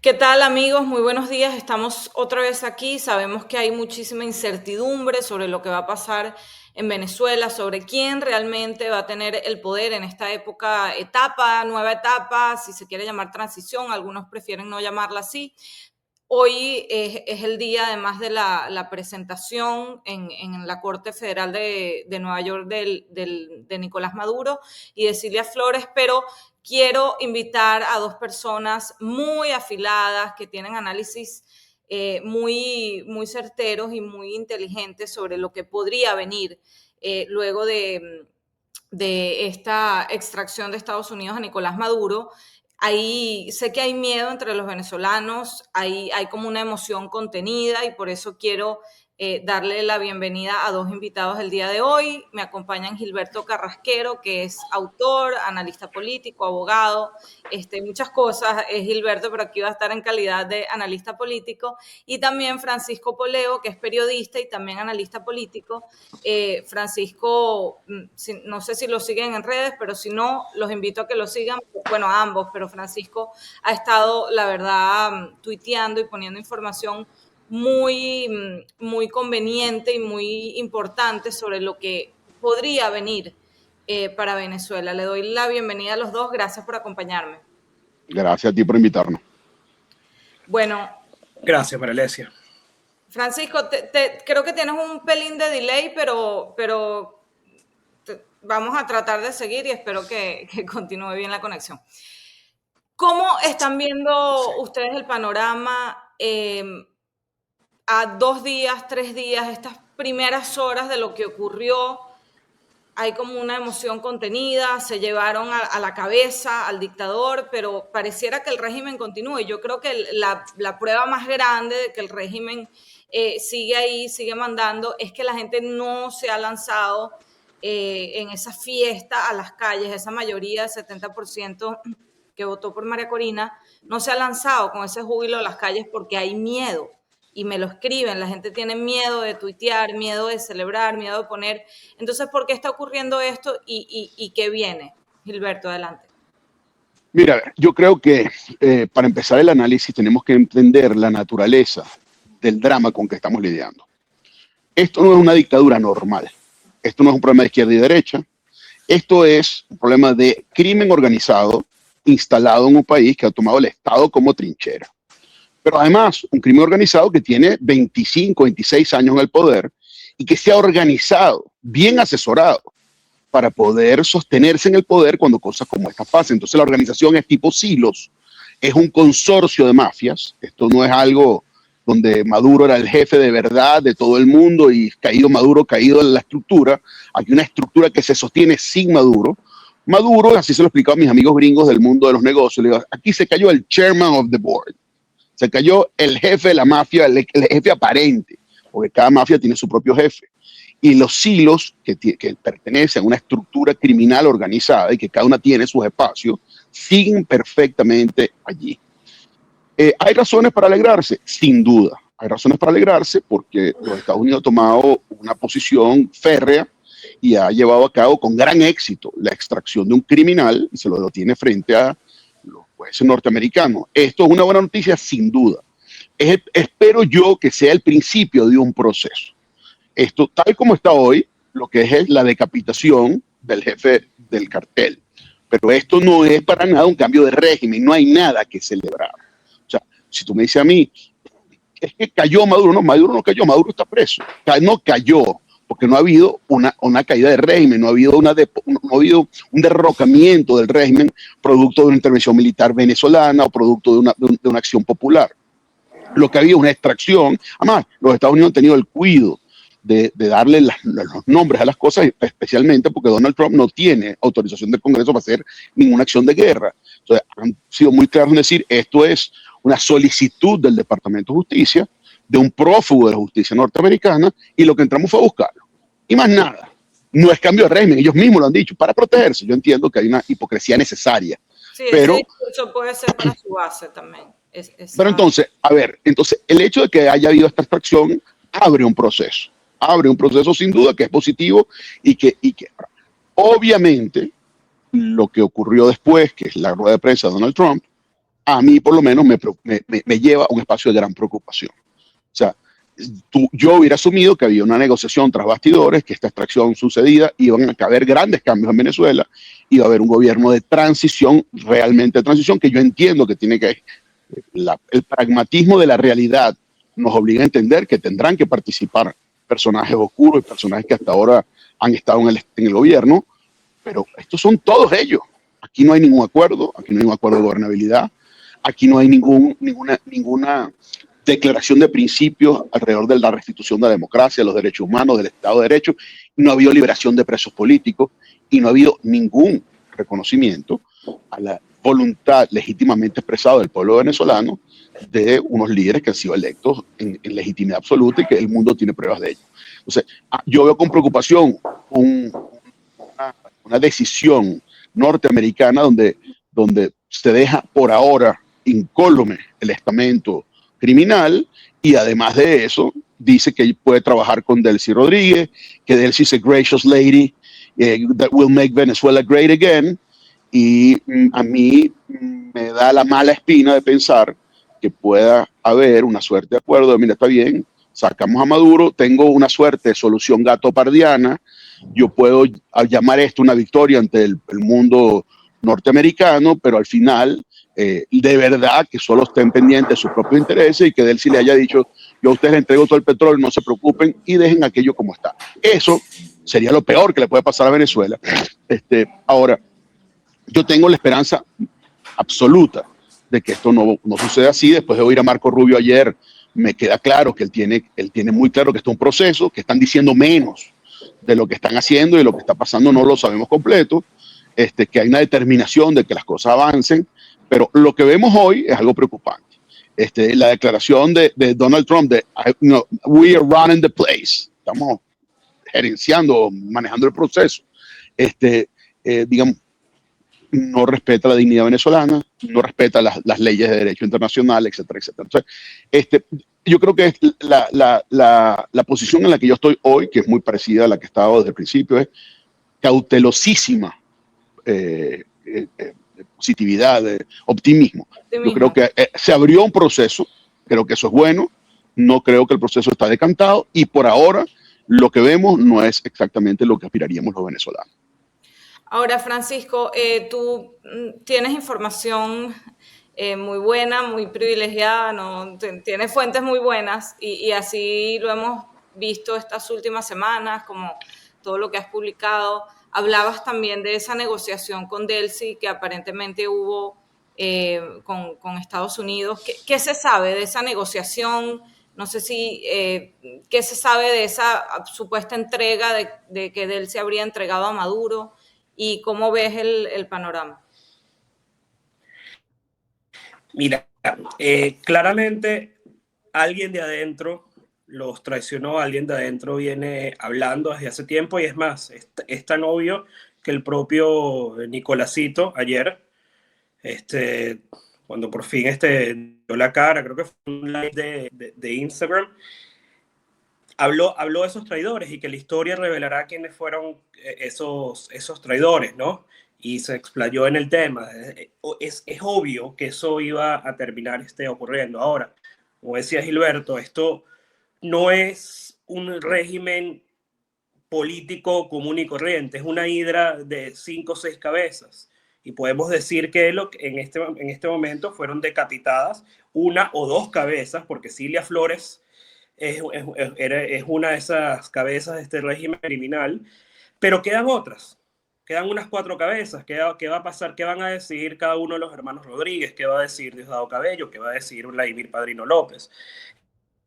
¿Qué tal, amigos? Muy buenos días. Estamos otra vez aquí. Sabemos que hay muchísima incertidumbre sobre lo que va a pasar en Venezuela, sobre quién realmente va a tener el poder en esta nueva etapa, si se quiere llamar transición, algunos prefieren no llamarla así. Hoy es el día, además de la presentación en la Corte Federal de Nueva York de Nicolás Maduro y de Cilia Flores, pero quiero invitar a dos personas muy afiladas que tienen análisis muy certeros y muy inteligentes sobre lo que podría venir luego de esta extracción de Estados Unidos a Nicolás Maduro. Ahí sé que hay miedo entre los venezolanos, hay como una emoción contenida y por eso quiero darle la bienvenida a dos invitados el día de hoy. Me acompañan Gilberto Carrasquero, que es autor, analista político, abogado, muchas cosas es Gilberto, pero aquí va a estar en calidad de analista político. Y también Francisco Poleo, que es periodista y también analista político. Francisco, no sé si lo siguen en redes, pero si no, los invito a que lo sigan, bueno, a ambos, pero Francisco ha estado, la verdad, tuiteando y poniendo información muy conveniente y muy importante sobre lo que podría venir para Venezuela. Le doy la bienvenida a los dos, gracias por acompañarme. Gracias a ti por invitarnos. Bueno. Gracias, Maralesia. Francisco, creo que tienes un pelín de delay, pero vamos a tratar de seguir y espero que continúe bien la conexión. ¿Cómo están viendo ustedes el panorama a 2 días, 3 días, estas primeras horas de lo que ocurrió? Hay como una emoción contenida, se llevaron a la cabeza al dictador, pero pareciera que el régimen continúa. Y yo creo que la prueba más grande de que el régimen sigue ahí, sigue mandando, es que la gente no se ha lanzado en esa fiesta a las calles. Esa mayoría, el 70% que votó por María Corina, no se ha lanzado con ese júbilo a las calles porque hay miedo. Y me lo escriben, la gente tiene miedo de tuitear, miedo de celebrar, miedo de poner. Entonces, ¿por qué está ocurriendo esto y qué viene? Gilberto, adelante. Mira, yo creo que para empezar el análisis tenemos que entender la naturaleza del drama con que estamos lidiando. Esto no es una dictadura normal. Esto no es un problema de izquierda y derecha. Esto es un problema de crimen organizado instalado en un país que ha tomado el Estado como trinchera. Pero además, un crimen organizado que tiene 25, 26 años en el poder y que se ha organizado, bien asesorado, para poder sostenerse en el poder cuando cosas como estas pasan. Entonces la organización es tipo silos, es un consorcio de mafias. Esto no es algo donde Maduro era el jefe de verdad de todo el mundo y caído Maduro, caído en la estructura. Hay una estructura que se sostiene sin Maduro. Maduro, así se lo explicaba a mis amigos gringos del mundo de los negocios, le digo, aquí se cayó el chairman of the board. Se cayó el jefe de la mafia, el jefe aparente, porque cada mafia tiene su propio jefe. Y los silos que pertenecen a una estructura criminal organizada y que cada una tiene sus espacios, siguen perfectamente allí. ¿Hay razones para alegrarse? Sin duda. Hay razones para alegrarse porque los Estados Unidos han tomado una posición férrea y ha llevado a cabo con gran éxito la extracción de un criminal y se lo tiene frente a los jueces norteamericanos. Esto es una buena noticia, sin duda. Espero yo que sea el principio de un proceso. Esto, tal como está hoy, lo que es la decapitación del jefe del cartel. Pero esto no es para nada un cambio de régimen, no hay nada que celebrar. O sea, si tú me dices a mí, es que cayó Maduro, no cayó, Maduro está preso. No cayó, porque no ha habido una caída de régimen, no ha habido un derrocamiento del régimen producto de una intervención militar venezolana o producto de una acción popular. Lo que ha habido es una extracción. Además, los Estados Unidos han tenido el cuidado de darle los nombres a las cosas, especialmente porque Donald Trump no tiene autorización del Congreso para hacer ninguna acción de guerra. Entonces, han sido muy claros en decir, esto es una solicitud del Departamento de Justicia, de un prófugo de la justicia norteamericana, y lo que entramos fue a buscarlo. Y más nada. No es cambio de régimen, ellos mismos lo han dicho, para protegerse. Yo entiendo que hay una hipocresía necesaria. Sí, pero ese discurso puede ser para su base también. Pero entonces, a ver, el hecho de que haya habido esta extracción abre un proceso sin duda que es positivo y que obviamente lo que ocurrió después, que es la rueda de prensa de Donald Trump, a mí por lo menos me lleva a un espacio de gran preocupación. O sea, yo hubiera asumido que había una negociación tras bastidores, que esta extracción sucedida, iban a haber grandes cambios en Venezuela, iba a haber un gobierno de transición, realmente de transición, que yo entiendo que tiene que, el pragmatismo de la realidad nos obliga a entender que tendrán que participar personajes oscuros y personajes que hasta ahora han estado en el gobierno, pero estos son todos ellos. Aquí no hay ningún acuerdo, aquí no hay un acuerdo de gobernabilidad, aquí no hay ninguna declaración de principios alrededor de la restitución de la democracia, de los derechos humanos, del Estado de Derecho. No ha habido liberación de presos políticos y no ha habido ningún reconocimiento a la voluntad legítimamente expresada del pueblo venezolano de unos líderes que han sido electos en legitimidad absoluta y que el mundo tiene pruebas de ello. Entonces, yo veo con preocupación una decisión norteamericana donde se deja por ahora incólume el estamento criminal y además de eso dice que puede trabajar con Delcy Rodríguez, que Delcy es a gracious lady that will make Venezuela great again, y a mí me da la mala espina de pensar que pueda haber una suerte de acuerdo de, mira, está bien, sacamos a Maduro, tengo una suerte de solución gato-pardiana, yo puedo llamar esto una victoria ante el mundo norteamericano, pero al final, de verdad, que solo estén pendientes de sus propios intereses y que Delcy le haya dicho, yo a ustedes les entrego todo el petróleo, no se preocupen y dejen aquello como está. Eso sería lo peor que le puede pasar a Venezuela. Ahora, yo tengo la esperanza absoluta de que esto no suceda así. Después de oír a Marco Rubio ayer, me queda claro que él tiene muy claro que esto es un proceso, que están diciendo menos de lo que están haciendo y lo que está pasando no lo sabemos completo, que hay una determinación de que las cosas avancen, pero lo que vemos hoy es algo preocupante. La declaración de Donald Trump de we are running the place, estamos gerenciando, manejando el proceso, digamos, no respeta la dignidad venezolana, no respeta las leyes de derecho internacional, etcétera, etcétera. Entonces, yo creo que la posición en la que yo estoy hoy, que es muy parecida a la que he estado desde el principio, es cautelosísima positividad, optimismo. Yo creo que se abrió un proceso, creo que eso es bueno, no creo que el proceso está decantado y por ahora lo que vemos no es exactamente lo que aspiraríamos los venezolanos. Ahora, Francisco, tú tienes información muy buena, muy privilegiada, ¿no? Tienes fuentes muy buenas y así lo hemos visto estas últimas semanas, como todo lo que has publicado. Hablabas también de esa negociación con Delcy que aparentemente hubo con Estados Unidos. ¿Qué se sabe de esa negociación? No sé si, ¿qué se sabe de esa supuesta entrega de que Delcy habría entregado a Maduro? ¿Y cómo ves el panorama? Mira, claramente alguien de adentro los traicionó, alguien de adentro viene hablando desde hace tiempo y es más, es tan obvio que el propio Nicolásito ayer, cuando por fin dio la cara, creo que fue un live de Instagram, habló de esos traidores y que la historia revelará quiénes fueron esos traidores, ¿no? Y se explayó en el tema. Es obvio que eso iba a terminar ocurriendo. Ahora, como decía Gilberto, esto no es un régimen político común y corriente, es una hidra de 5 o 6 cabezas. Y podemos decir que en este momento fueron decapitadas 1 o 2 cabezas, porque Cilia Flores es una de esas cabezas de este régimen criminal, pero quedan otras, quedan unas 4 cabezas. ¿Qué va a pasar? ¿Qué van a decidir cada uno de los hermanos Rodríguez? ¿Qué va a decir Diosdado Cabello? ¿Qué va a decir Vladimir Padrino López?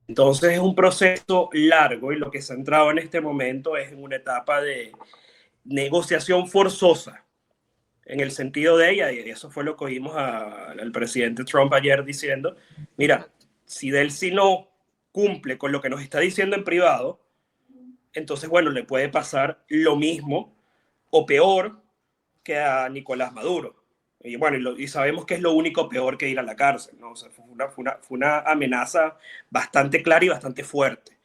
Entonces es un proceso largo y lo que se ha entrado en este momento es en una etapa de negociación forzosa, en el sentido de ella, y eso fue lo que oímos al presidente Trump ayer diciendo, mira, si Delcy no cumple con lo que nos está diciendo en privado, entonces, bueno, le puede pasar lo mismo o peor que a Nicolás Maduro. Y bueno, y sabemos que es lo único peor que ir a la cárcel, ¿no? O sea, fue una amenaza bastante clara y bastante fuerte.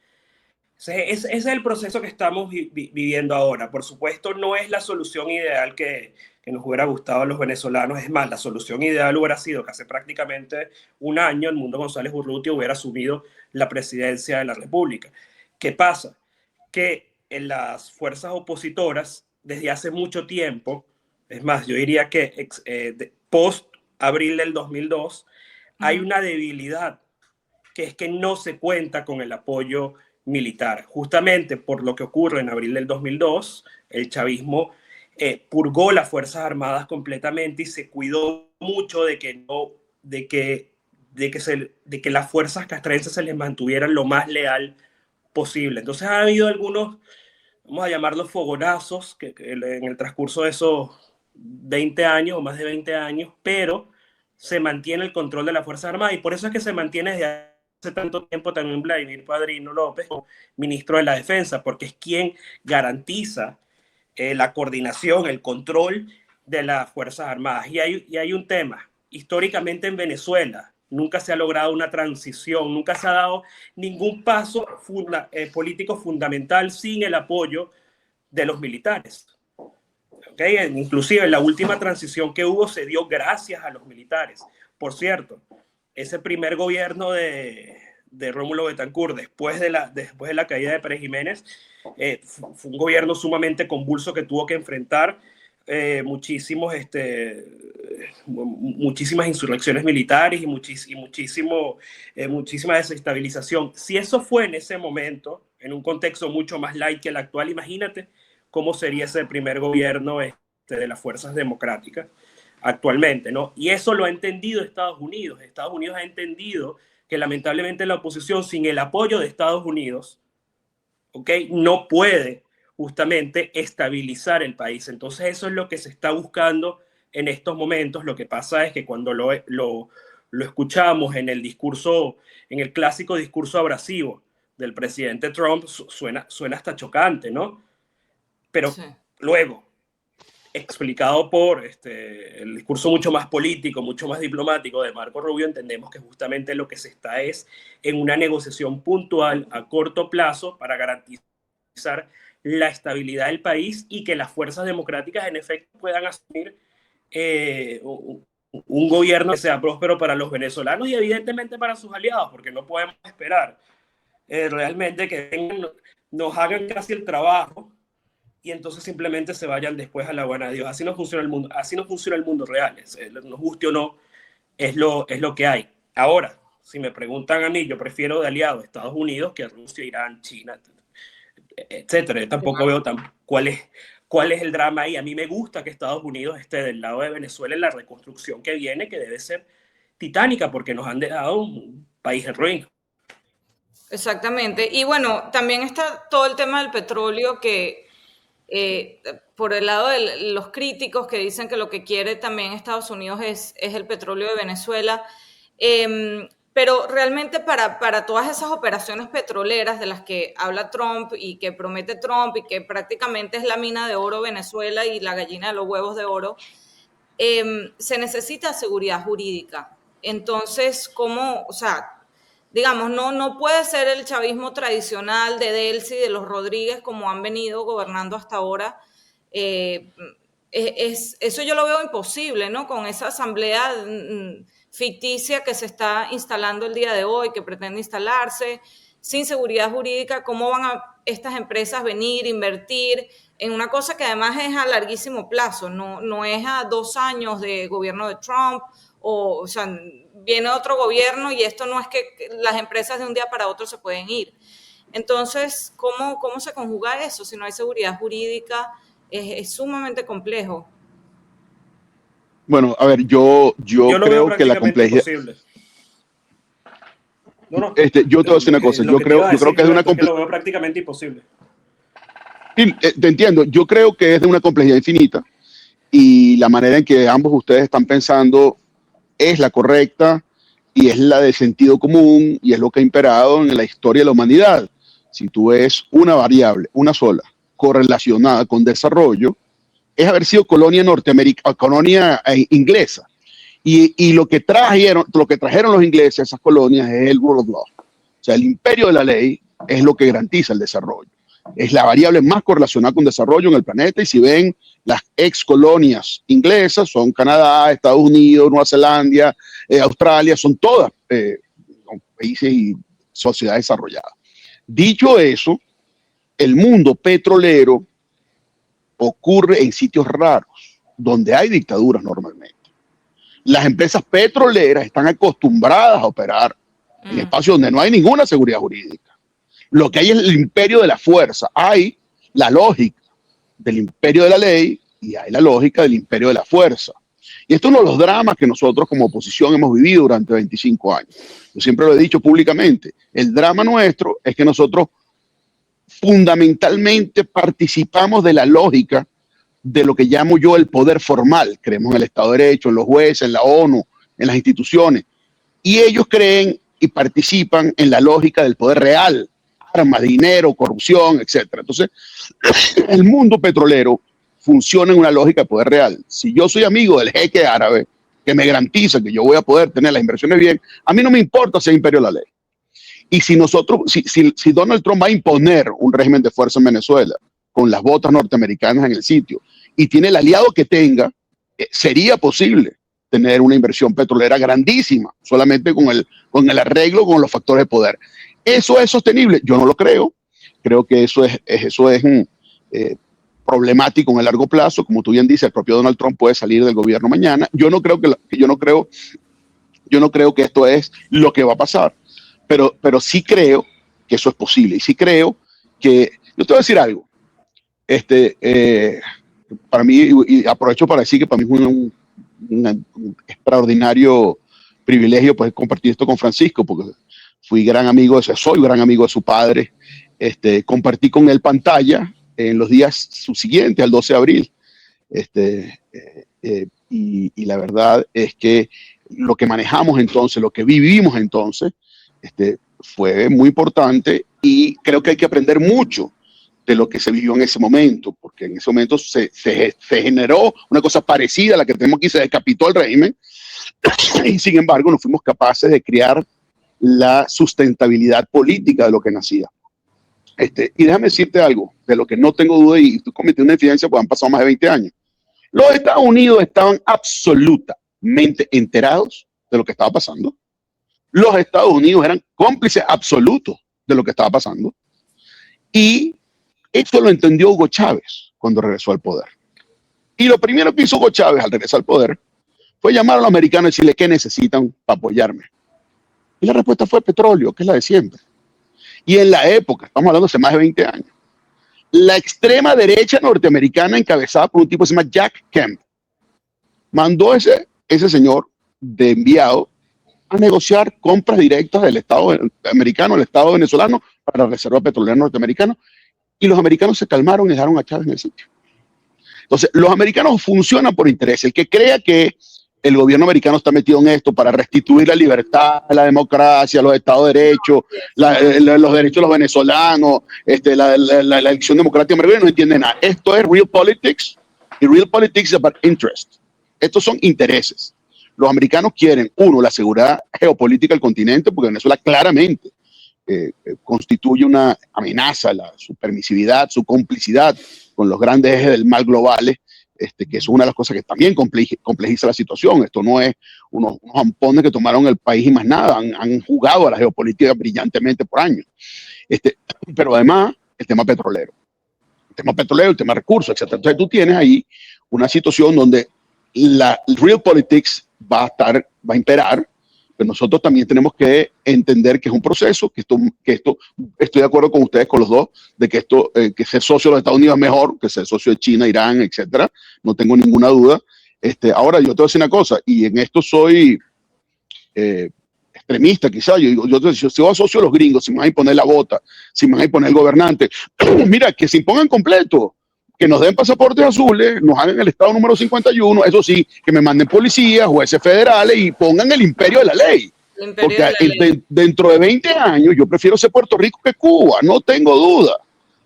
Ese es el proceso que estamos viviendo ahora. Por supuesto, no es la solución ideal que nos hubiera gustado a los venezolanos. Es más, la solución ideal hubiera sido que hace prácticamente un año Edmundo González Urrutia hubiera asumido la presidencia de la República. ¿Qué pasa? Que en las fuerzas opositoras, desde hace mucho tiempo, es más, yo diría que post abril del 2002, hay una debilidad, que es que no se cuenta con el apoyo militar. Justamente por lo que ocurre en abril del 2002, el chavismo purgó las Fuerzas Armadas completamente y se cuidó mucho de que las fuerzas castrenses se les mantuvieran lo más leal posible. Entonces ha habido algunos, vamos a llamarlos fogonazos, que en el transcurso de esos 20 años o más de 20 años, pero se mantiene el control de las Fuerzas Armadas y por eso es que se mantiene desde hace tanto tiempo también Vladimir Padrino López como ministro de la Defensa, porque es quien garantiza la coordinación, el control de las Fuerzas Armadas. Y hay un tema, históricamente en Venezuela nunca se ha logrado una transición, nunca se ha dado ningún paso político fundamental sin el apoyo de los militares. ¿Okay? Inclusive la última transición que hubo se dio gracias a los militares. Por cierto, ese primer gobierno de Rómulo Betancourt, después de la caída de Pérez Jiménez, fue un gobierno sumamente convulso que tuvo que enfrentar muchísimas insurrecciones militares y muchísima desestabilización. Si eso fue en ese momento, en un contexto mucho más light que el actual, imagínate cómo sería ese primer gobierno de las fuerzas democráticas actualmente, ¿no? Y eso lo ha entendido Estados Unidos. Estados Unidos ha entendido que lamentablemente la oposición, sin el apoyo de Estados Unidos, ¿okay?, no puede justamente estabilizar el país. Entonces eso es lo que se está buscando en estos momentos. Lo que pasa es que cuando lo escuchamos en el discurso, en el clásico discurso abrasivo del presidente Trump, suena hasta chocante, ¿no? Pero sí, luego, explicado por el discurso mucho más político, mucho más diplomático de Marco Rubio, entendemos que justamente lo que se está es en una negociación puntual a corto plazo para garantizar la estabilidad del país y que las fuerzas democráticas en efecto puedan asumir un gobierno que sea próspero para los venezolanos y evidentemente para sus aliados, porque no podemos esperar realmente que nos hagan casi el trabajo y entonces simplemente se vayan después a la buena de Dios. Así no funciona el mundo, así no funciona el mundo real. Nos guste o no, es lo que hay. Ahora, si me preguntan a mí, yo prefiero de aliado a Estados Unidos que a Rusia, Irán, China, etcétera. Yo tampoco veo cuál es el drama ahí. A mí me gusta que Estados Unidos esté del lado de Venezuela en la reconstrucción que viene, que debe ser titánica, porque nos han dejado un país en ruina. Exactamente. Y bueno, también está todo el tema del petróleo que por el lado de los críticos que dicen que lo que quiere también Estados Unidos es el petróleo de Venezuela, pero realmente para todas esas operaciones petroleras de las que habla Trump y que promete Trump y que prácticamente es la mina de oro Venezuela y la gallina de los huevos de oro, se necesita seguridad jurídica. Entonces, ¿cómo? O sea, digamos, no puede ser el chavismo tradicional de Delcy, de los Rodríguez, como han venido gobernando hasta ahora. Eso yo lo veo imposible, ¿no? Con esa asamblea ficticia que se está instalando el día de hoy, que pretende instalarse, sin seguridad jurídica, ¿cómo van estas empresas venir, invertir en una cosa que además es a larguísimo plazo? No es a 2 años de gobierno de Trump, o sea, viene otro gobierno y esto no es que las empresas de un día para otro se pueden ir. Entonces, ¿cómo se conjuga eso? Si no hay seguridad jurídica, es sumamente complejo. Bueno, a ver, yo creo que la complejidad... yo te voy a decir una cosa, yo creo que es de una complejidad... Lo veo prácticamente imposible. Sí, te entiendo, yo creo que es de una complejidad infinita y la manera en que ambos ustedes están pensando es la correcta y es la de sentido común y es lo que ha imperado en la historia de la humanidad. Si tú ves una variable, una sola, correlacionada con desarrollo, es haber sido colonia norteamericana, colonia inglesa. Y lo que trajeron los ingleses a esas colonias es el rule of law. O sea, el imperio de la ley es lo que garantiza el desarrollo. Es la variable más correlacionada con desarrollo en el planeta, y si ven, las ex colonias inglesas son Canadá, Estados Unidos, Nueva Zelanda, Australia, son todas países y sociedades desarrolladas. Dicho eso, el mundo petrolero ocurre en sitios raros, donde hay dictaduras normalmente. Las empresas petroleras están acostumbradas a operar en espacios donde no hay ninguna seguridad jurídica. Lo que hay es el imperio de la fuerza. Hay la lógica del imperio de la ley y hay la lógica del imperio de la fuerza. Y esto es uno de los dramas que nosotros como oposición hemos vivido durante 25 años. Yo siempre lo he dicho públicamente. El drama nuestro es que nosotros fundamentalmente participamos de la lógica de lo que llamo yo el poder formal. Creemos en el Estado de Derecho, en los jueces, en la ONU, en las instituciones. Y ellos creen y participan en la lógica del poder real, armas, dinero, corrupción, etc. Entonces, el mundo petrolero funciona en una lógica de poder real. Si yo soy amigo del jeque árabe, que me garantiza que yo voy a poder tener las inversiones bien, a mí no me importa ser imperio de la ley. Y si Donald Trump va a imponer un régimen de fuerza en Venezuela con las botas norteamericanas en el sitio y tiene el aliado que tenga, sería posible tener una inversión petrolera grandísima, solamente con el arreglo con los factores de poder. ¿Eso es sostenible? Yo no lo creo. Creo que eso es problemático en el largo plazo. Como tú bien dices, el propio Donald Trump puede salir del gobierno mañana. Yo no creo que esto es lo que va a pasar. Pero sí creo que eso es posible. Y sí creo que, yo te voy a decir algo, para mí, y aprovecho para decir que para mí es un extraordinario privilegio pues compartir esto con Francisco, porque soy gran amigo de su padre. Compartí con él pantalla en los días subsiguientes al 12 de abril. Y la verdad es que lo que manejamos entonces, lo que vivimos entonces, fue muy importante, y creo que hay que aprender mucho de lo que se vivió en ese momento, porque en ese momento se generó una cosa parecida a la que tenemos aquí, se decapitó el régimen, y sin embargo no fuimos capaces de crear la sustentabilidad política de lo que nacía. Y déjame decirte algo, de lo que no tengo duda, y tú cometiste una infidencia, pues han pasado más de 20 años. Los Estados Unidos estaban absolutamente enterados de lo que estaba pasando. Los Estados Unidos eran cómplices absolutos de lo que estaba pasando. Y eso lo entendió Hugo Chávez cuando regresó al poder. Y lo primero que hizo Hugo Chávez al regresar al poder fue llamar a los americanos y decirle qué necesitan para apoyarme. Y la respuesta fue petróleo, que es la de siempre. Y en la época, estamos hablando hace más de 20 años, la extrema derecha norteamericana, encabezada por un tipo que se llama Jack Kemp, mandó ese señor de enviado a negociar compras directas del Estado americano, del Estado venezolano, para la reserva petrolera norteamericana, y los americanos se calmaron y dejaron a Chávez en el sitio. Entonces, los americanos funcionan por interés. El que crea que el gobierno americano está metido en esto para restituir la libertad, la democracia, los estados de derecho, los derechos de los venezolanos, la elección democrática americana, no entiende nada. Esto es real politics, y real politics is about interest. Estos son intereses. Los americanos quieren, uno, la seguridad geopolítica del continente, porque Venezuela claramente constituye una amenaza, su permisividad, su complicidad con los grandes ejes del mal globales, que es una de las cosas que también complejiza la situación. Esto no es unos ampones que tomaron el país y más nada, han jugado a la geopolítica brillantemente por años. Pero además, el tema petrolero, el tema de recursos, etc. Entonces tú tienes ahí una situación donde la real politics va a imperar, pero nosotros también tenemos que entender que es un proceso, que esto estoy de acuerdo con ustedes, con los dos, de que que ser socio de los Estados Unidos es mejor que ser socio de China, Irán, etcétera. No tengo ninguna duda. Ahora yo te voy a decir una cosa, y en esto soy extremista quizá. Yo soy socio de los gringos, si me van a imponer la bota, si me van a imponer el gobernante, mira, que se impongan completo, que nos den pasaportes azules, nos hagan el estado número 51, eso sí, que me manden policías, jueces federales y pongan el imperio de la ley. Porque dentro de 20 años yo prefiero ser Puerto Rico que Cuba, no tengo duda.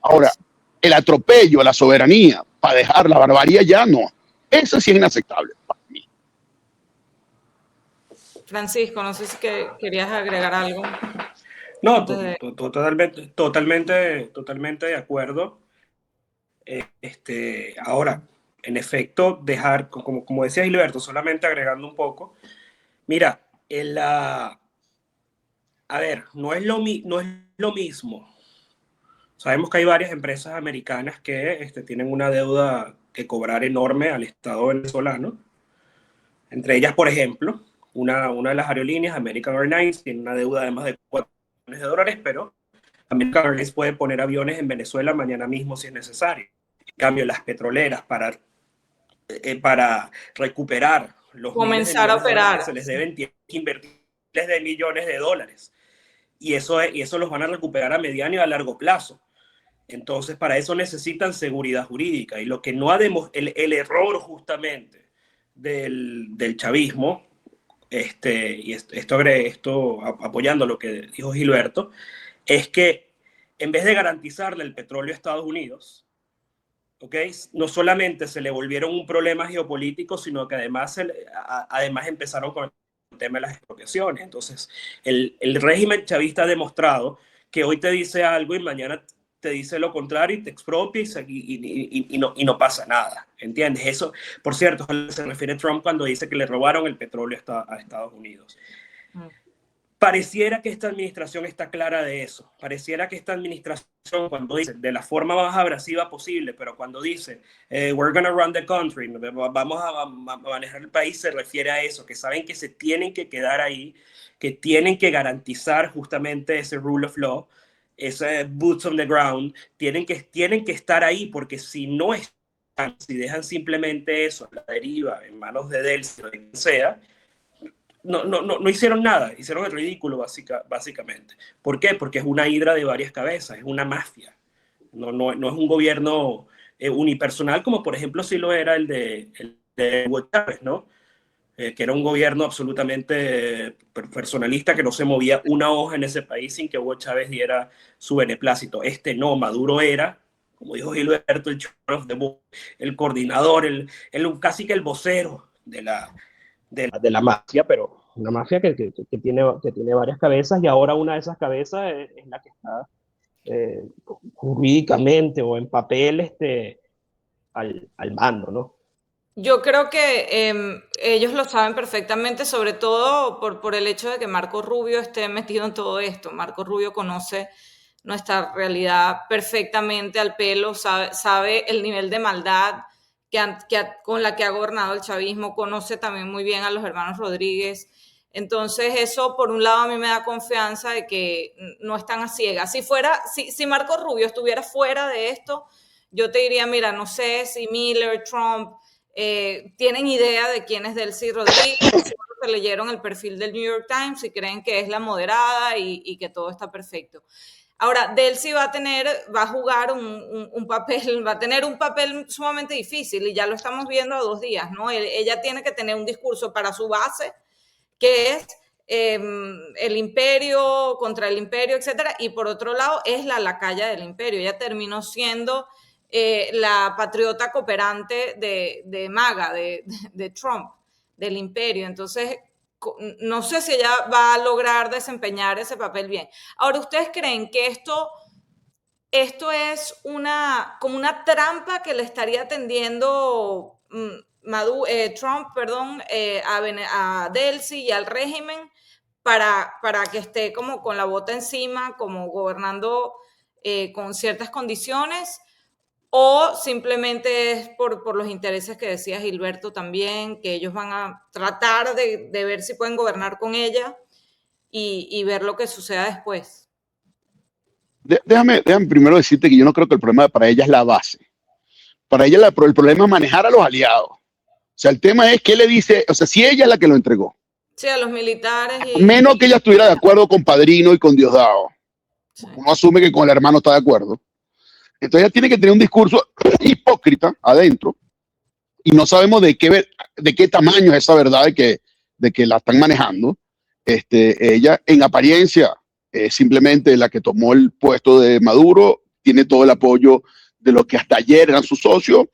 Ahora, el atropello a la soberanía para dejar la barbarie ya no. Eso sí es inaceptable para mí. Francisco, no sé si querías agregar algo. No, antes de... totalmente de acuerdo. Ahora, en efecto, dejar, como decía Gilberto, solamente agregando un poco, mira, a ver, no es lo mismo. Sabemos que hay varias empresas americanas que tienen una deuda que cobrar enorme al Estado venezolano. Entre ellas, por ejemplo, una de las aerolíneas, American Airlines, tiene una deuda de más de $4 millones, pero American Airlines puede poner aviones en Venezuela mañana mismo si es necesario. En cambio, las petroleras para recuperar los miles de comenzar a millones de dólares que operar. se les deben, tienen que invertir miles de millones de dólares. Y eso los van a recuperar a mediano y a largo plazo. Entonces, para eso necesitan seguridad jurídica. Y lo que no ha demostrado, el error justamente del chavismo, y esto apoyando lo que dijo Gilberto, es que en vez de garantizarle el petróleo a Estados Unidos, ¿okay? No solamente se le volvieron un problema geopolítico, sino que además empezaron con el tema de las expropiaciones. Entonces, el régimen chavista ha demostrado que hoy te dice algo y mañana te dice lo contrario y te expropia y no pasa nada. ¿Entiendes? Eso, por cierto, se refiere a Trump cuando dice que le robaron el petróleo a Estados Unidos. Pareciera que esta administración está clara de eso. Pareciera que esta administración, cuando dice de la forma más abrasiva posible, pero cuando dice we're going to run the country, vamos a manejar el país, se refiere a eso, que saben que se tienen que quedar ahí, que tienen que garantizar justamente ese rule of law, ese boots on the ground, tienen que estar ahí, porque si no están, si dejan simplemente eso a la deriva en manos de Delcy o de quien sea, no hicieron nada, hicieron el ridículo básicamente. ¿Por qué? Porque es una hidra de varias cabezas, es una mafia. No es un gobierno unipersonal como por ejemplo sí lo era el de Hugo Chávez, ¿no? Que era un gobierno absolutamente personalista, que no se movía una hoja en ese país sin que Hugo Chávez diera su beneplácito. No, Maduro era, como dijo Gilberto, el coordinador, casi que el vocero de la mafia, pero una mafia que tiene varias cabezas, y ahora una de esas cabezas es la que está jurídicamente o en papel al mando, ¿no? Yo creo que ellos lo saben perfectamente, sobre todo por el hecho de que Marco Rubio esté metido en todo esto. Marco Rubio conoce nuestra realidad perfectamente al pelo, sabe el nivel de maldad con la que ha gobernado el chavismo, conoce también muy bien a los hermanos Rodríguez. Entonces eso, por un lado, a mí me da confianza de que no están a ciegas. Si Marco Rubio estuviera fuera de esto, yo te diría, mira, no sé si Miller, Trump, tienen idea de quién es Delcy Rodríguez, se leyeron el perfil del New York Times y creen que es la moderada y que todo está perfecto. Ahora, Delcy va a jugar un papel, va a tener un papel sumamente difícil y ya lo estamos viendo a 2 días, ¿no? Ella tiene que tener un discurso para su base, que es el imperio, contra el imperio, etcétera, y por otro lado es la lacaya del imperio. Ella terminó siendo la patriota cooperante de MAGA, de Trump, del imperio. Entonces, no sé si ella va a lograr desempeñar ese papel bien. Ahora, ¿ustedes creen que esto es como una trampa que le estaría tendiendo Trump, a Delcy y al régimen para que esté como con la bota encima, como gobernando con ciertas condiciones? ¿O simplemente es por los intereses que decía Gilberto también, que ellos van a tratar de ver si pueden gobernar con ella y ver lo que suceda después? Déjame primero decirte que yo no creo que el problema para ella es la base. Para ella el problema es manejar a los aliados. O sea, el tema es qué le dice, o sea, si ella es la que lo entregó. Sí, a los militares. Menos que ella estuviera de acuerdo con Padrino y con Diosdado. Sí. Uno asume que con el hermano está de acuerdo. Entonces ella tiene que tener un discurso hipócrita adentro y no sabemos de qué tamaño es esa verdad de que la están manejando. Ella en apariencia es simplemente la que tomó el puesto de Maduro, tiene todo el apoyo de los que hasta ayer eran sus socios.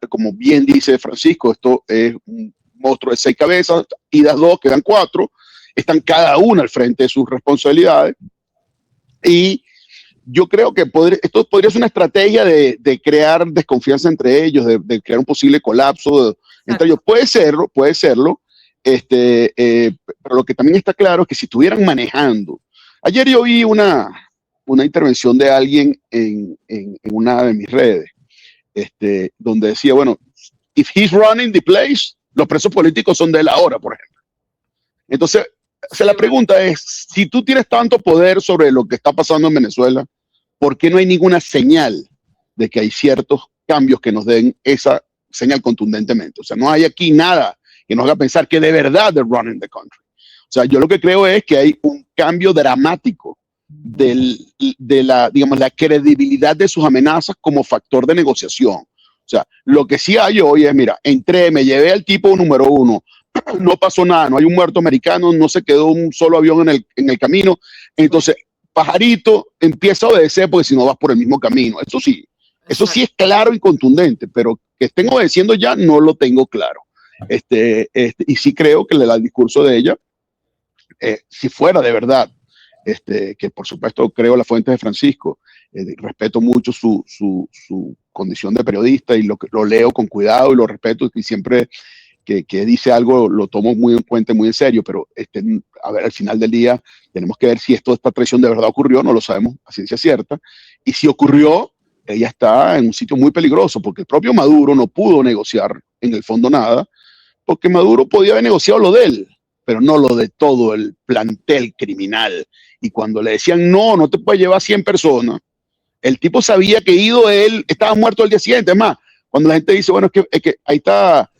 Como bien dice Francisco, esto es un monstruo de 6 cabezas, y las 2 quedan 4, están cada una al frente de sus responsabilidades. Y yo creo que esto podría ser una eestrategia de crear desconfianza entre ellos, de crear un posible colapso entre ellos. Puede serlo, pero lo que también está claro es que si estuvieran manejando. Ayer yo vi una intervención de alguien en una de mis redes, donde decía, bueno, if he's running the place, los presos políticos son de él ahora, por ejemplo. Entonces, la pregunta es, si tú tienes tanto poder sobre lo que está pasando en Venezuela, ¿por qué no hay ninguna señal de que hay ciertos cambios que nos den esa señal contundentemente? O sea, no hay aquí nada que nos haga pensar que de verdad they're running the country. O sea, yo lo que creo es que hay un cambio dramático de la credibilidad de sus amenazas como factor de negociación. O sea, lo que sí hay hoy es, mira, entré, me llevé al tipo número uno, no pasó nada, no hay un muerto americano, no se quedó un solo avión en el camino. Entonces, pajarito, empieza a obedecer porque si no vas por el mismo camino. Eso sí es claro y contundente, pero que estén obedeciendo ya no lo tengo claro. Y sí creo que el discurso de ella, si fuera de verdad, que por supuesto creo las fuentes de Francisco, respeto mucho su condición de periodista y lo leo con cuidado y lo respeto y siempre que dice algo lo tomo muy en cuenta, muy en serio, pero a ver, al final del día tenemos que ver si esta traición de verdad ocurrió, no lo sabemos a ciencia cierta, y si ocurrió, ella está en un sitio muy peligroso, porque el propio Maduro no pudo negociar en el fondo nada, porque Maduro podía haber negociado lo de él, pero no lo de todo el plantel criminal, y cuando le decían, no te puedes llevar 100 personas, el tipo sabía que ido él estaba muerto el día siguiente. Es más, cuando la gente dice, bueno, es que ahí está,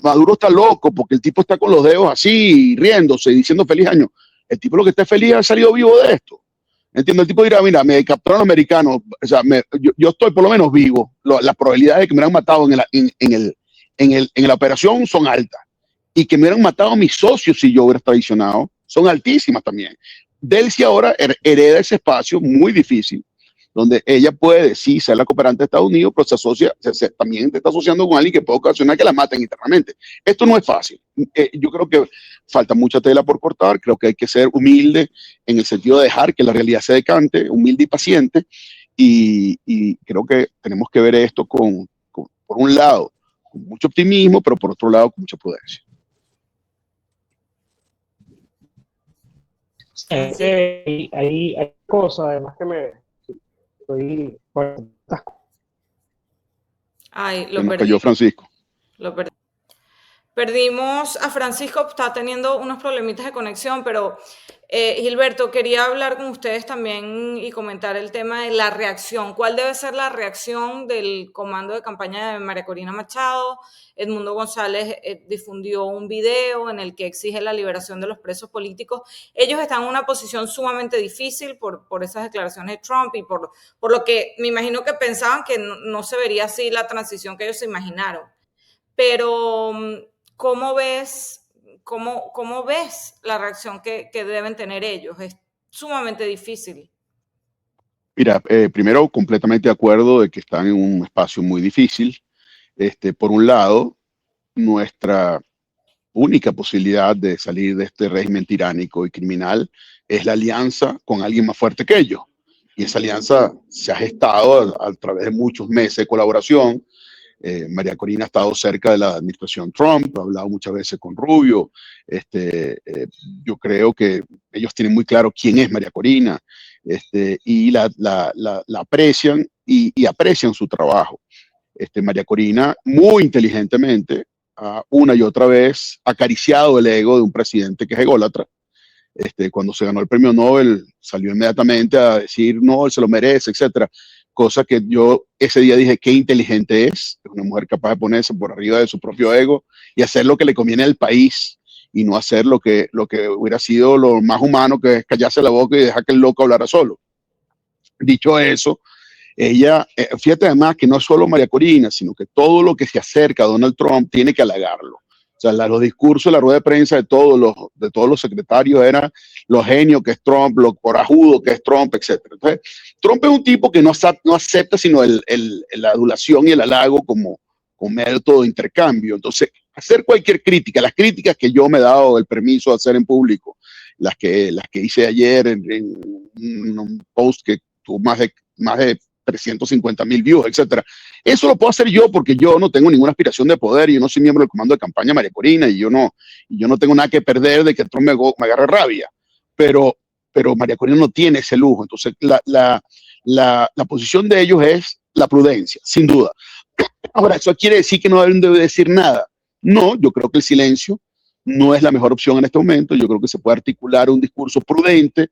Maduro está loco porque el tipo está con los dedos así, riéndose y diciendo feliz año. El tipo lo que está feliz ha salido vivo de esto. Entiendo, el tipo dirá, mira, me capturaron los americanos, o sea, yo estoy por lo menos vivo. Las probabilidades de que me hubieran matado en la operación son altas. Y que me hubieran matado a mis socios si yo hubiera traicionado son altísimas también. Delcy ahora hereda ese espacio muy difícil, donde ella puede, sí, ser la cooperante de Estados Unidos, pero también te está asociando con alguien que puede ocasionar que la maten internamente. Esto no es fácil. Yo creo que falta mucha tela por cortar, creo que hay que ser humilde en el sentido de dejar que la realidad se decante, humilde y paciente, y creo que tenemos que ver esto por un lado, con mucho optimismo, pero por otro lado, con mucha prudencia. Hay cosas, además que lo cayó Francisco. Perdimos a Francisco, está teniendo unos problemitas de conexión, pero Gilberto, quería hablar con ustedes también y comentar el tema de la reacción. ¿Cuál debe ser la reacción del comando de campaña de María Corina Machado? Edmundo González difundió un video en el que exige la liberación de los presos políticos. Ellos están en una posición sumamente difícil por esas declaraciones de Trump y por lo que me imagino que pensaban que no se vería así la transición que ellos se imaginaron. Pero ¿cómo ves la reacción que deben tener ellos? Es sumamente difícil. Mira, primero completamente de acuerdo de que están en un espacio muy difícil. Por un lado, nuestra única posibilidad de salir de este régimen tiránico y criminal es la alianza con alguien más fuerte que ellos. Y esa alianza se ha gestado a través de muchos meses de colaboración. María Corina ha estado cerca de la administración Trump, ha hablado muchas veces con Rubio. Yo creo que ellos tienen muy claro quién es María Corina y la aprecian y aprecian su trabajo. María Corina, muy inteligentemente, una y otra vez acariciado el ego de un presidente que es ególatra. Cuando se ganó el premio Nobel, salió inmediatamente a decir, no, él se lo merece, etcétera. Cosa que yo ese día dije, qué inteligente es una mujer capaz de ponerse por arriba de su propio ego y hacer lo que le conviene al país y no hacer lo que hubiera sido lo más humano, que es callarse la boca y dejar que el loco hablara solo. Dicho eso, ella, fíjate además que no es solo María Corina, sino que todo lo que se acerca a Donald Trump tiene que halagarlo. O sea, los discursos, la rueda de prensa de todos los secretarios eran lo genio que es Trump, lo corajudo que es Trump, etc. Entonces, Trump es un tipo que no acepta sino la adulación y el halago como método de intercambio. Entonces, hacer cualquier crítica, las críticas que yo me he dado el permiso de hacer en público, las que hice ayer en un post que tuvo más de 350,000 views, etcétera. Eso lo puedo hacer yo porque yo no tengo ninguna aspiración de poder, yo no soy miembro del comando de campaña de María Corina y yo no tengo nada que perder de que Trump me agarre rabia, pero María Corina no tiene ese lujo. Entonces la posición de ellos es la prudencia, sin duda. Ahora, ¿eso quiere decir que no deben de decir nada? No, yo creo que el silencio no es la mejor opción en este momento. Yo creo que se puede articular un discurso prudente,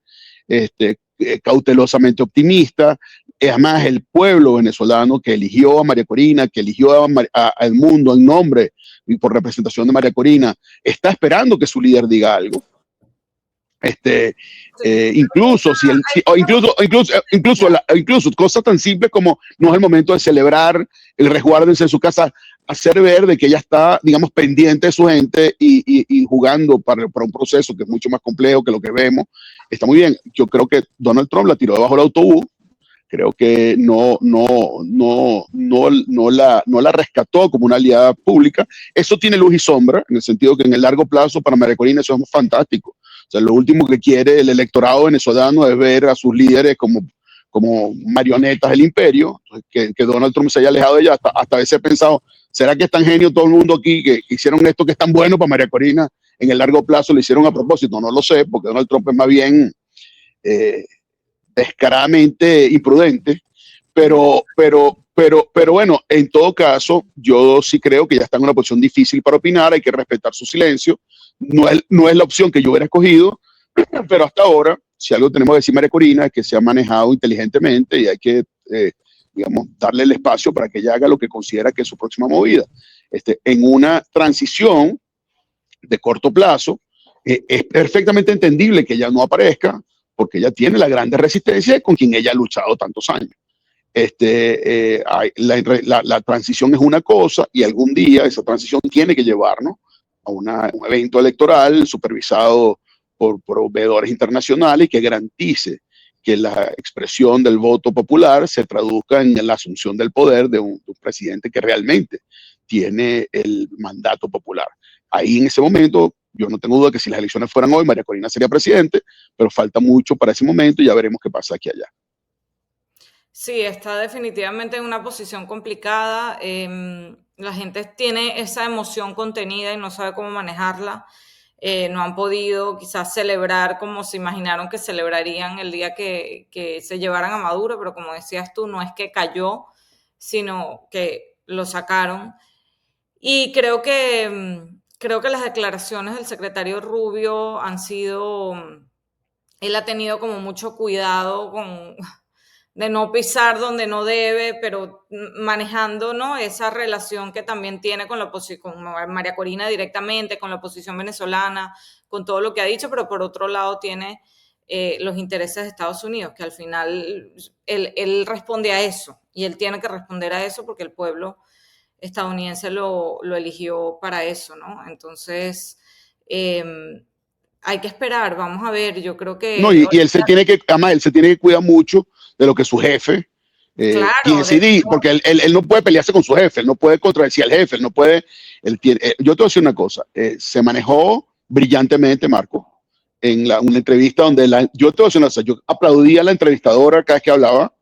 cautelosamente optimista. Además, el pueblo venezolano que eligió a María Corina, que eligió al mundo en nombre y por representación de María Corina, está esperando que su líder diga algo. Incluso cosas tan simples como no es el momento de celebrar, el resguárdense en su casa, hacer ver de que ella está, digamos, pendiente de su gente y jugando para un proceso que es mucho más complejo que lo que vemos. Está muy bien. Yo creo que Donald Trump la tiró debajo del autobús. Creo que no la rescató como una aliada pública. Eso tiene luz y sombra, en el sentido que en el largo plazo para María Corina eso es fantástico. O sea, lo último que quiere el electorado venezolano es ver a sus líderes como marionetas del imperio. Que Donald Trump se haya alejado de ella, hasta a veces he pensado, ¿será que es tan genio todo el mundo aquí que hicieron esto que es tan bueno para María Corina? En el largo plazo lo hicieron a propósito, no lo sé, porque Donald Trump es más bien descaradamente imprudente, pero bueno, en todo caso, yo sí creo que ya está en una posición difícil para opinar, hay que respetar su silencio, no es la opción que yo hubiera escogido, pero hasta ahora, si algo tenemos que decir María Corina, es que se ha manejado inteligentemente y hay que, digamos, darle el espacio para que ella haga lo que considera que es su próxima movida. En una transición de corto plazo, es perfectamente entendible que ella no aparezca, porque ella tiene la grande resistencia con quien ella ha luchado tantos años. La transición es una cosa y algún día esa transición tiene que llevarnos a un evento electoral supervisado por proveedores internacionales que garantice que la expresión del voto popular se traduzca en la asunción del poder de un presidente que realmente tiene el mandato popular. Ahí en ese momento, yo no tengo duda que si las elecciones fueran hoy, María Corina sería presidente, pero falta mucho para ese momento y ya veremos qué pasa aquí y allá. Sí, está definitivamente en una posición complicada. La gente tiene esa emoción contenida y no sabe cómo manejarla. No han podido quizás celebrar como se imaginaron que celebrarían el día que se llevaran a Maduro, pero como decías tú, no es que cayó, sino que lo sacaron. Y creo que las declaraciones del secretario Rubio han sido, él ha tenido como mucho cuidado de no pisar donde no debe, pero manejando, ¿no?, esa relación que también tiene con María Corina directamente, con la oposición venezolana, con todo lo que ha dicho, pero por otro lado tiene los intereses de Estados Unidos, que al final él responde a eso, y él tiene que responder a eso porque el pueblo estadounidense lo eligió para eso, ¿no? Entonces, hay que esperar, vamos a ver, yo creo que... No, y él se tiene que cuidar mucho de lo que su jefe piensa y dice, porque él no puede pelearse con su jefe, él no puede contradecir al jefe, yo te voy a decir una cosa, se manejó brillantemente, Marco, en una entrevista donde yo te voy a decir una cosa, yo aplaudía a la entrevistadora cada vez que hablaba,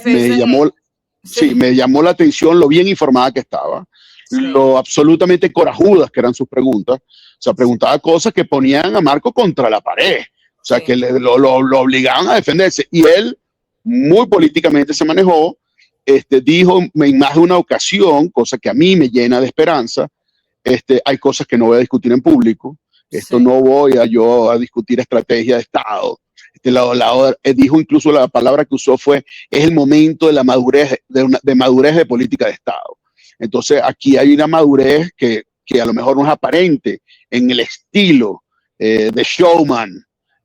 me llamó la atención lo bien informada que estaba, lo absolutamente corajudas que eran sus preguntas. O sea, preguntaba cosas que ponían a Marco contra la pared. O sea, que lo obligaban a defenderse. Y él muy políticamente se manejó. Dijo en más de una ocasión, cosa que a mí me llena de esperanza, hay cosas que no voy a discutir en público. No voy a discutir estrategia de Estado. Dijo incluso la palabra que usó es el momento de la madurez, de madurez de política de Estado. Entonces aquí hay una madurez que a lo mejor no es aparente en el estilo de showman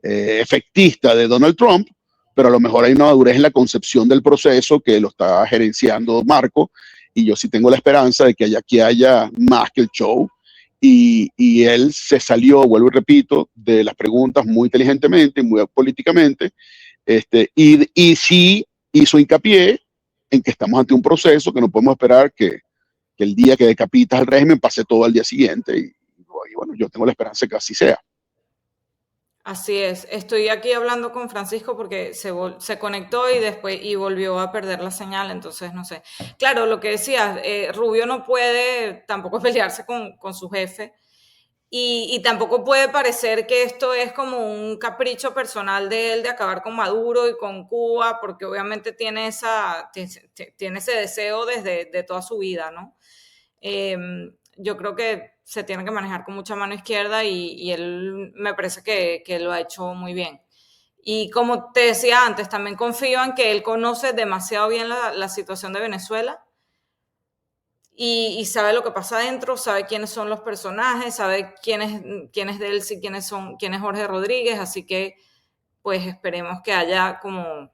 efectista de Donald Trump, pero a lo mejor hay una madurez en la concepción del proceso que lo está gerenciando Marco, y yo sí tengo la esperanza de que aquí haya más que el show. Y él se salió, vuelvo y repito, de las preguntas muy inteligentemente, muy políticamente, y sí hizo hincapié en que estamos ante un proceso que no podemos esperar que el día que decapitas el régimen pase todo al día siguiente, y bueno, yo tengo la esperanza de que así sea. Así es. Estoy aquí hablando con Francisco porque se conectó y después volvió a perder la señal, entonces no sé. Claro, lo que decías, Rubio no puede tampoco pelearse con su jefe y tampoco puede parecer que esto es como un capricho personal de él de acabar con Maduro y con Cuba, porque obviamente tiene ese deseo desde de toda su vida, ¿no? Yo creo que se tiene que manejar con mucha mano izquierda y él me parece que lo ha hecho muy bien. Y como te decía antes, también confío en que él conoce demasiado bien la situación de Venezuela y sabe lo que pasa adentro, sabe quiénes son los personajes, sabe quién es Delcy, quién es Jorge Rodríguez, así que pues esperemos que haya como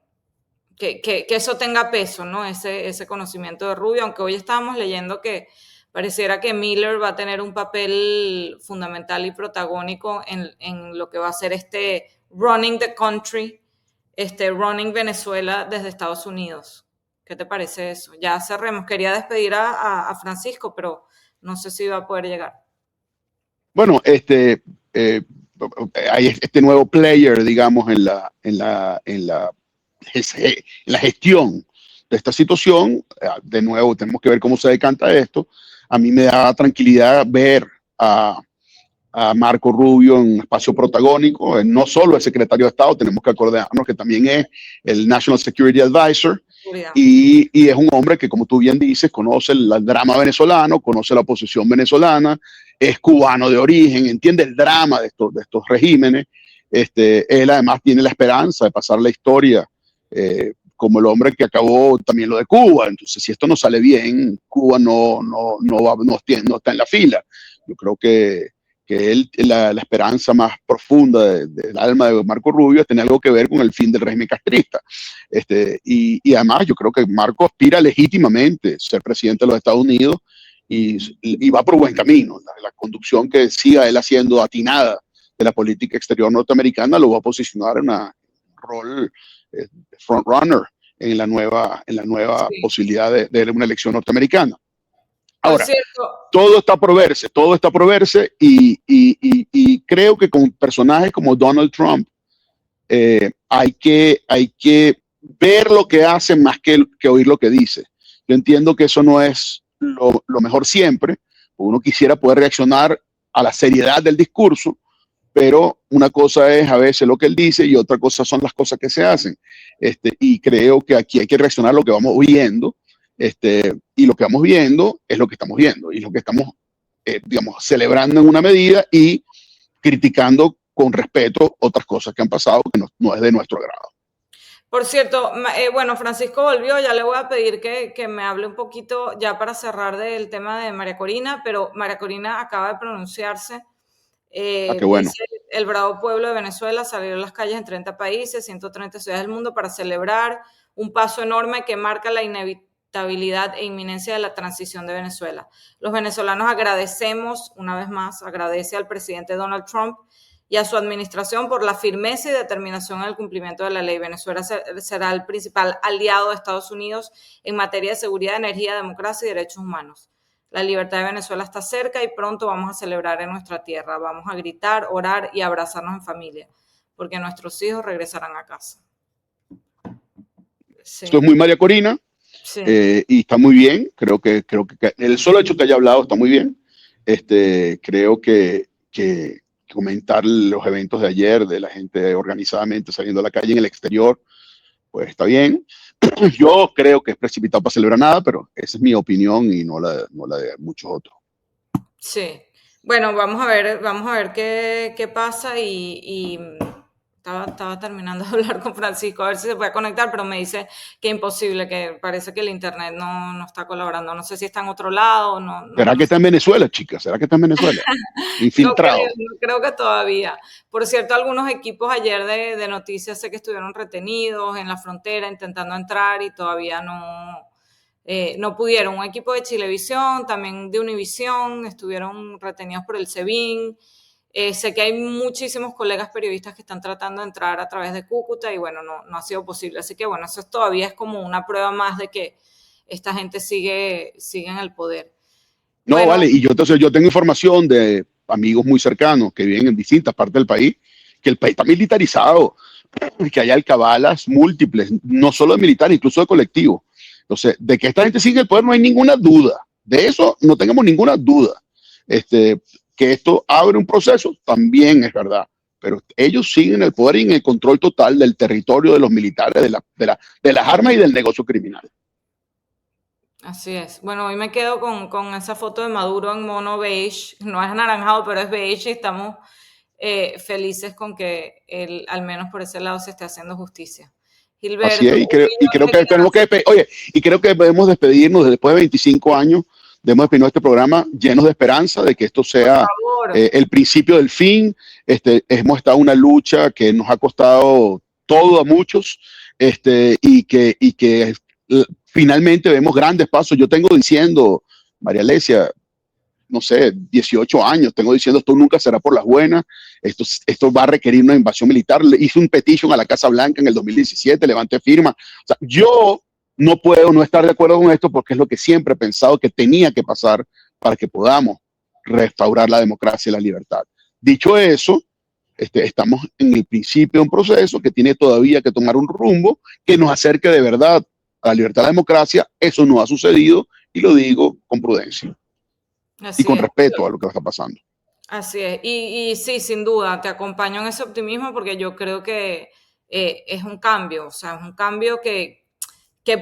que eso tenga peso, ¿no? Ese conocimiento de Rubio, aunque hoy estábamos leyendo que pareciera que Miller va a tener un papel fundamental y protagónico en lo que va a ser este running the country, este running Venezuela desde Estados Unidos. ¿Qué te parece eso? Ya cerremos. Quería despedir a Francisco, pero no sé si va a poder llegar. Bueno, hay este nuevo player, digamos, en la gestión de esta situación. De nuevo, tenemos que ver cómo se decanta esto. A mí me da tranquilidad ver a Marco Rubio en un espacio protagónico. No solo es secretario de Estado, tenemos que acordarnos que también es el National Security Advisor. Y es un hombre que, como tú bien dices, conoce el drama venezolano, conoce la oposición venezolana, es cubano de origen, entiende el drama de estos regímenes. Él además tiene la esperanza de pasar la historia como el hombre que acabó también lo de Cuba. Entonces, si esto no sale bien, Cuba no está en la fila. Yo creo que la esperanza más profunda del alma de Marco Rubio es tener algo que ver con el fin del régimen castrista. Y además yo creo que Marco aspira legítimamente a ser presidente de los Estados Unidos y va por buen camino. La conducción que siga él haciendo atinada de la política exterior norteamericana lo va a posicionar en un rol frontrunner en la nueva sí, posibilidad de una elección norteamericana. Ahora, todo está por verse y creo que con personajes como Donald Trump hay que ver lo que hace más que oír lo que dice. Yo entiendo que eso no es lo mejor siempre. Uno quisiera poder reaccionar a la seriedad del discurso, pero una cosa es a veces lo que él dice y otra cosa son las cosas que se hacen. Y creo que aquí hay que reaccionar a lo que vamos viendo. Y lo que vamos viendo es lo que estamos viendo y lo que estamos, digamos, celebrando en una medida y criticando con respeto otras cosas que han pasado que no es de nuestro agrado. Por cierto, bueno, Francisco volvió, ya le voy a pedir que me hable un poquito ya para cerrar del tema de María Corina, pero María Corina acaba de pronunciarse. Qué bueno. Dice, el bravo pueblo de Venezuela salió a las calles en 30 países, 130 ciudades del mundo para celebrar un paso enorme que marca la inevitabilidad e inminencia de la transición de Venezuela. Los venezolanos agradecemos, una vez más, agradece al presidente Donald Trump y a su administración por la firmeza y determinación en el cumplimiento de la ley. Venezuela será el principal aliado de Estados Unidos en materia de seguridad, energía, democracia y derechos humanos. La libertad de Venezuela está cerca y pronto vamos a celebrar en nuestra tierra. Vamos a gritar, orar y abrazarnos en familia, porque nuestros hijos regresarán a casa. Sí. Esto es muy María Corina, sí. Y está muy bien. Creo que el solo hecho que haya hablado está muy bien. Creo que comentar los eventos de ayer de la gente organizadamente saliendo a la calle en el exterior, pues está bien. Yo creo que es precipitado para celebrar nada, pero esa es mi opinión y no la de muchos otros. Sí. Bueno, vamos a ver qué pasa y estaba terminando de hablar con Francisco a ver si se puede conectar, pero me dice que imposible, que parece que el internet no está colaborando. No sé si está en otro lado. ¿Será que está en Venezuela, chicas? ¿Será que está en Venezuela? Infiltrado. No creo que todavía. Por cierto, algunos equipos ayer de noticias sé que estuvieron retenidos en la frontera intentando entrar y todavía no pudieron. Un equipo de Chilevisión, también de Univisión, estuvieron retenidos por el SEBIN. Sé que hay muchísimos colegas periodistas que están tratando de entrar a través de Cúcuta y bueno, no ha sido posible. Así que bueno, eso todavía es como una prueba más de que esta gente sigue en el poder. No, bueno, vale, y yo tengo información de amigos muy cercanos que viven en distintas partes del país que el país está militarizado, que hay alcabalas múltiples, no solo de militares, incluso de colectivos. Entonces, de que esta gente sigue el poder no hay ninguna duda. De eso no tengamos ninguna duda. Que esto abre un proceso también es verdad. Pero ellos siguen el poder y en el control total del territorio de los militares, de las armas y del negocio criminal. Así es. Bueno, hoy me quedo con esa foto de Maduro en mono beige. No es anaranjado, pero es beige y estamos felices con que él, al menos por ese lado, se esté haciendo justicia. Gilberto, así es, y creo que tenemos que oye, y creo que debemos despedirnos después de 25 años, debemos despedirnos de este programa llenos de esperanza de que esto sea el principio del fin. Hemos estado en una lucha que nos ha costado todo a muchos, y que finalmente vemos grandes pasos. Yo tengo diciendo, María Alesia, no sé, 18 años, tengo diciendo esto nunca será por las buenas, esto va a requerir una invasión militar. Le hice un petition a la Casa Blanca en el 2017, levanté firma. O sea, yo no puedo no estar de acuerdo con esto porque es lo que siempre he pensado que tenía que pasar para que podamos restaurar la democracia y la libertad. Dicho eso, estamos en el principio de un proceso que tiene todavía que tomar un rumbo que nos acerque de verdad a la libertad y la democracia. Eso no ha sucedido y lo digo con prudencia. Así y con es. respeto a lo que está pasando. Así es. Y sí, sin duda, te acompaño en ese optimismo porque yo creo que es un cambio, o sea, es un cambio que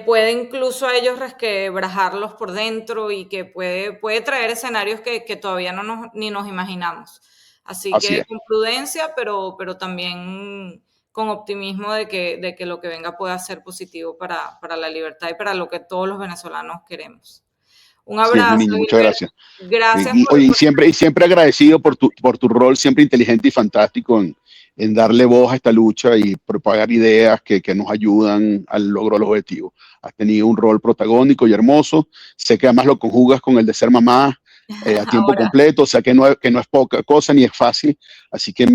puede incluso a ellos resquebrajarlos por dentro y que puede traer escenarios que todavía ni nos imaginamos. Así que es. con prudencia, pero también con optimismo de que lo que venga pueda ser positivo para la libertad y para lo que todos los venezolanos queremos. Un abrazo. Mi niño, muchas gracias. Gracias Oye, y siempre agradecido por tu rol, siempre inteligente y fantástico en darle voz a esta lucha y propagar ideas que nos ayudan al logro de los objetivos. Has tenido un rol protagónico y hermoso. Sé que además lo conjugas con el de ser mamá a tiempo completo, o sea que no es poca cosa ni es fácil. Así que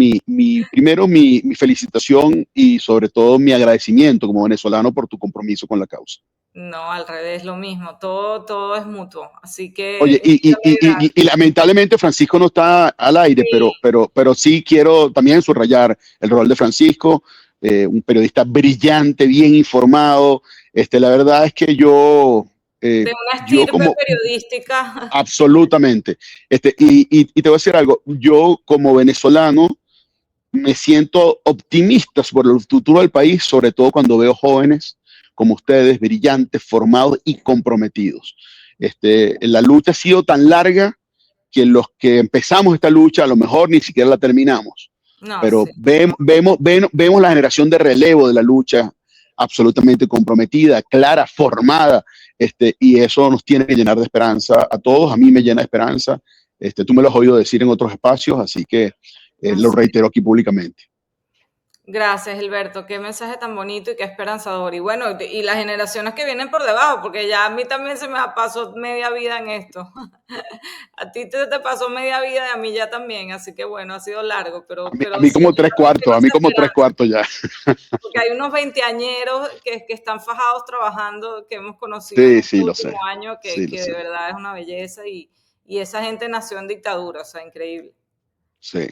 primero mi felicitación y sobre todo mi agradecimiento como venezolano por tu compromiso con la causa. No, al revés, lo mismo, todo es mutuo, así que... Oye, y lamentablemente Francisco no está al aire, sí. pero sí quiero también subrayar el rol de Francisco, un periodista brillante, bien informado. La verdad es que yo... de una estirpe periodística. Absolutamente. Y te voy a decir algo, yo como venezolano me siento optimista sobre el futuro del país, sobre todo cuando veo jóvenes como ustedes, brillantes, formados y comprometidos. La lucha ha sido tan larga que los que empezamos esta lucha a lo mejor ni siquiera la terminamos. No, pero sí. vemos la generación de relevo de la lucha absolutamente comprometida, clara, formada, y eso nos tiene que llenar de esperanza a todos. A mí me llena de esperanza. Tú me lo has oído decir en otros espacios, así que lo reitero aquí públicamente. Gracias, Gilberto. Qué mensaje tan bonito y qué esperanzador. Y bueno, y las generaciones que vienen por debajo, porque ya a mí también se me pasó media vida en esto. A ti te pasó media vida y a mí ya también, así que bueno, ha sido largo. Pero a mí como 3/4, a mí como 3/4 ya. Porque hay unos veinteañeros que están fajados trabajando, que hemos conocido en el último año, que de verdad es una belleza y esa gente nació en dictadura, o sea, increíble. Sí.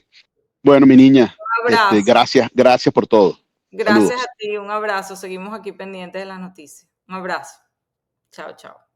Bueno, mi niña, gracias por todo. Gracias. Saludos. A ti, un abrazo. Seguimos aquí pendientes de las noticias. Un abrazo. Chao, chao.